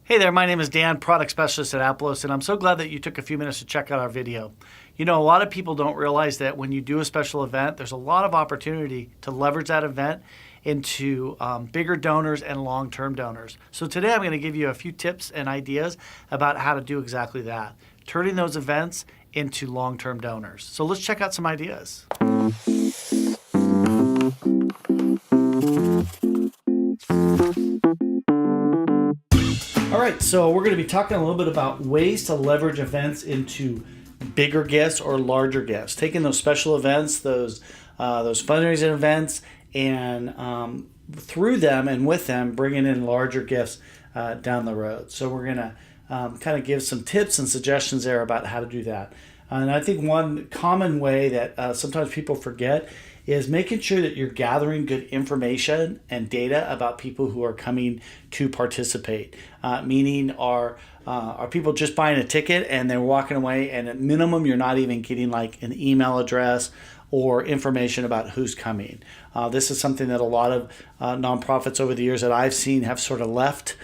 Hey there, my name is Dan, product specialist at Applos, and I'm so glad that you took a few minutes to check out our video. You know, a lot of people don't realize that when you do a special event, there's a lot of opportunity to leverage that event into bigger donors and long-term donors. So today I'm going to give you a few tips and ideas about how to do exactly that, turning those events into long-term donors. So let's check out some ideas. All right, so we're going to be talking a little bit about ways to leverage events into bigger gifts or larger gifts. Taking those special events, those fundraising events, and through them and with them, bringing in larger gifts down the road. So we're going to kind of give some tips and suggestions there about how to do that. And I think one common way that sometimes people forget is making sure that you're gathering good information and data about people who are coming to participate. Meaning, are people just buying a ticket and they're walking away, and at minimum you're not even getting like an email address or information about who's coming. This is something that a lot of nonprofits over the years that I've seen have sort of left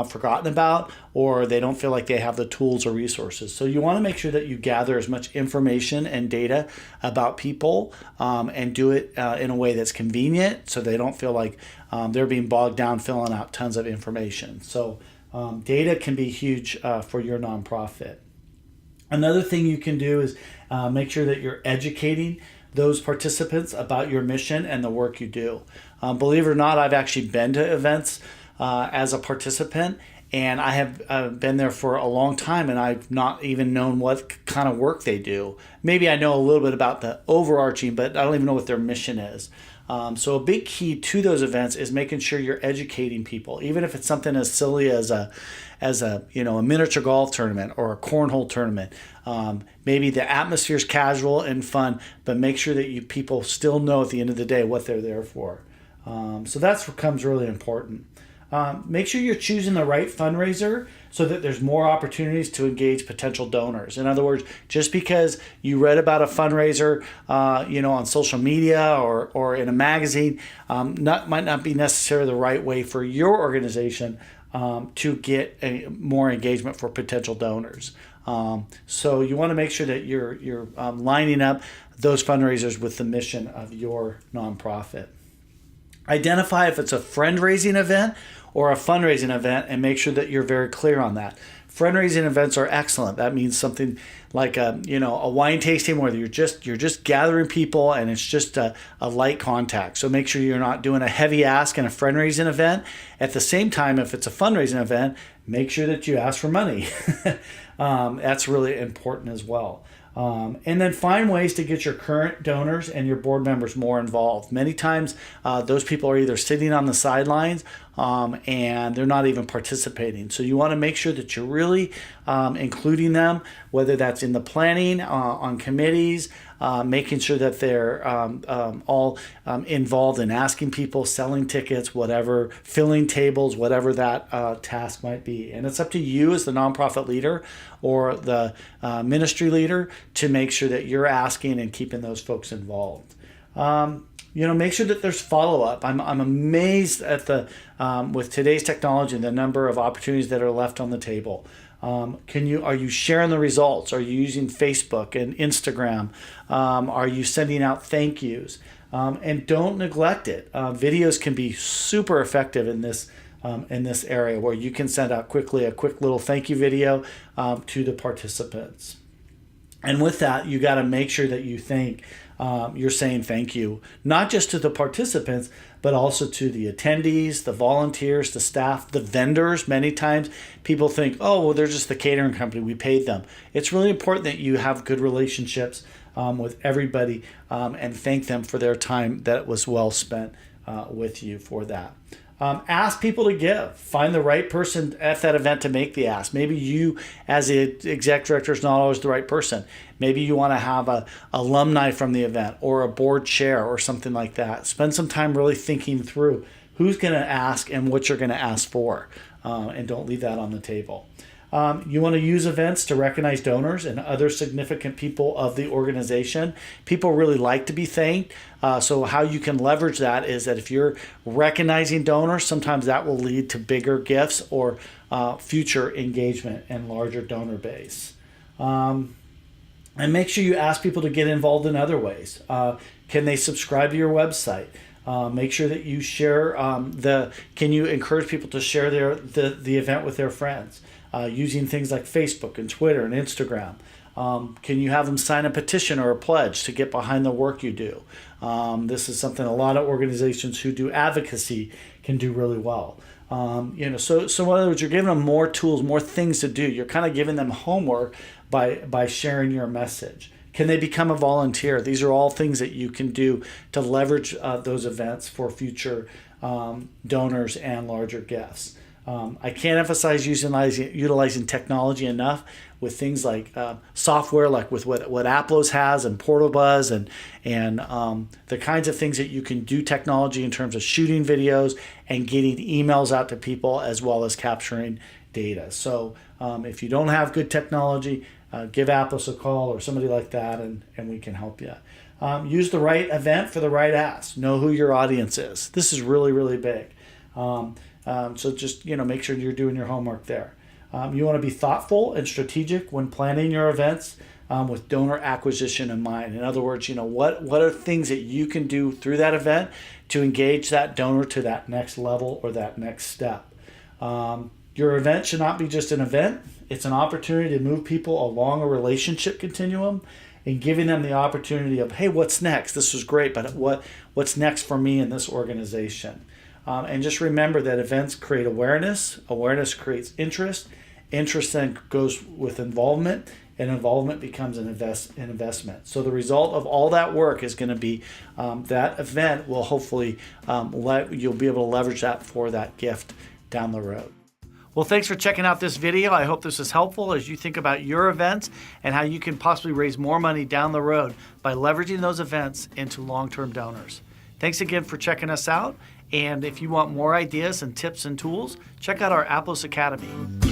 forgotten about, or they don't feel like they have the tools or resources. So you want to make sure that you gather as much information and data about people and do it in a way that's convenient, so they don't feel like they're being bogged down filling out tons of information. So data can be huge for your nonprofit. Another thing you can do is make sure that you're educating those participants about your mission and the work you do. Believe it or not, I've actually been to events as a participant, and I have been there for a long time, and I've not even known what kind of work they do. Maybe I know a little bit about the overarching, but I don't even know what their mission is. So a big key to those events is making sure you're educating people, even if it's something as silly as a miniature golf tournament or a cornhole tournament. Maybe the atmosphere is casual and fun, but make sure that people still know at the end of the day what they're there for. So that's what becomes really important. Make sure you're choosing the right fundraiser so that there's more opportunities to engage potential donors. In other words, just because you read about a fundraiser, on social media or in a magazine, might not be necessarily the right way for your organization to get more engagement for potential donors. So you want to make sure that you're lining up those fundraisers with the mission of your nonprofit. Identify if it's a friend-raising event or a fundraising event, and make sure that you're very clear on that. Fundraising events are excellent. That means something like a wine tasting where you're just gathering people and it's just a light contact. So make sure you're not doing a heavy ask in a fundraising event. At the same time, if it's a fundraising event, make sure that you ask for money. That's really important as well. And then find ways to get your current donors and your board members more involved. Many times those people are either sitting on the sidelines and they're not even participating. So you want to make sure that you're really including them, whether that's in the planning, on committees, making sure that they're all involved in asking people, selling tickets, whatever, filling tables, whatever that task might be. And it's up to you as the nonprofit leader or the ministry leader to make sure that you're asking and keeping those folks involved. Make sure that there's follow-up. I'm amazed at with today's technology, the number of opportunities that are left on the table. Are you sharing the results? Are you using Facebook and Instagram? Are you sending out thank yous? And don't neglect it. Videos can be super effective in this area, where you can send out quickly a quick little thank you video to the participants. And with that, you got to make sure that you're saying thank you, not just to the participants, but also to the attendees, the volunteers, the staff, the vendors. Many times people think, oh, well, they're just the catering company, we paid them. It's really important that you have good relationships with everybody and thank them for their time that was well spent with you for that. Ask people to give. Find the right person at that event to make the ask. Maybe you, as the exec director, is not always the right person. Maybe you want to have a alumni from the event or a board chair or something like that. Spend some time really thinking through who's going to ask and what you're going to ask for, and don't leave that on the table. You want to use events to recognize donors and other significant people of the organization. People really like to be thanked. So how you can leverage that is that if you're recognizing donors, sometimes that will lead to bigger gifts or future engagement and larger donor base. And make sure you ask people to get involved in other ways. Can they subscribe to your website? Make sure that you share can you encourage people to share the event with their friends using things like Facebook and Twitter and Instagram? Can you have them sign a petition or a pledge to get behind the work you do? This is something a lot of organizations who do advocacy can do really well. So in other words, you're giving them more tools, more things to do. You're kind of giving them homework by sharing your message. Can they become a volunteer? These are all things that you can do to leverage those events for future donors and larger gifts. I can't emphasize utilizing technology enough with things like software, like with what Aplos has and Portabuzz and the kinds of things that you can do technology in terms of shooting videos and getting emails out to people as well as capturing data. So if you don't have good technology, give Aplos a call or somebody like that, and we can help you. Use the right event for the right ask. Know who your audience is. This is really, really big. So just make sure you're doing your homework there. You want to be thoughtful and strategic when planning your events with donor acquisition in mind. In other words, what are things that you can do through that event to engage that donor to that next level or that next step. Your event should not be just an event. It's an opportunity to move people along a relationship continuum and giving them the opportunity of, hey, what's next? This was great, but what's next for me in this organization? And just remember that events create awareness. Awareness creates interest. Interest then goes with involvement, and involvement becomes an investment. So the result of all that work is going to be that event will hopefully you'll be able to leverage that for that gift down the road. Well, thanks for checking out this video. I hope this is helpful as you think about your events and how you can possibly raise more money down the road by leveraging those events into long-term donors. Thanks again for checking us out. And if you want more ideas and tips and tools, check out our Aplos Academy.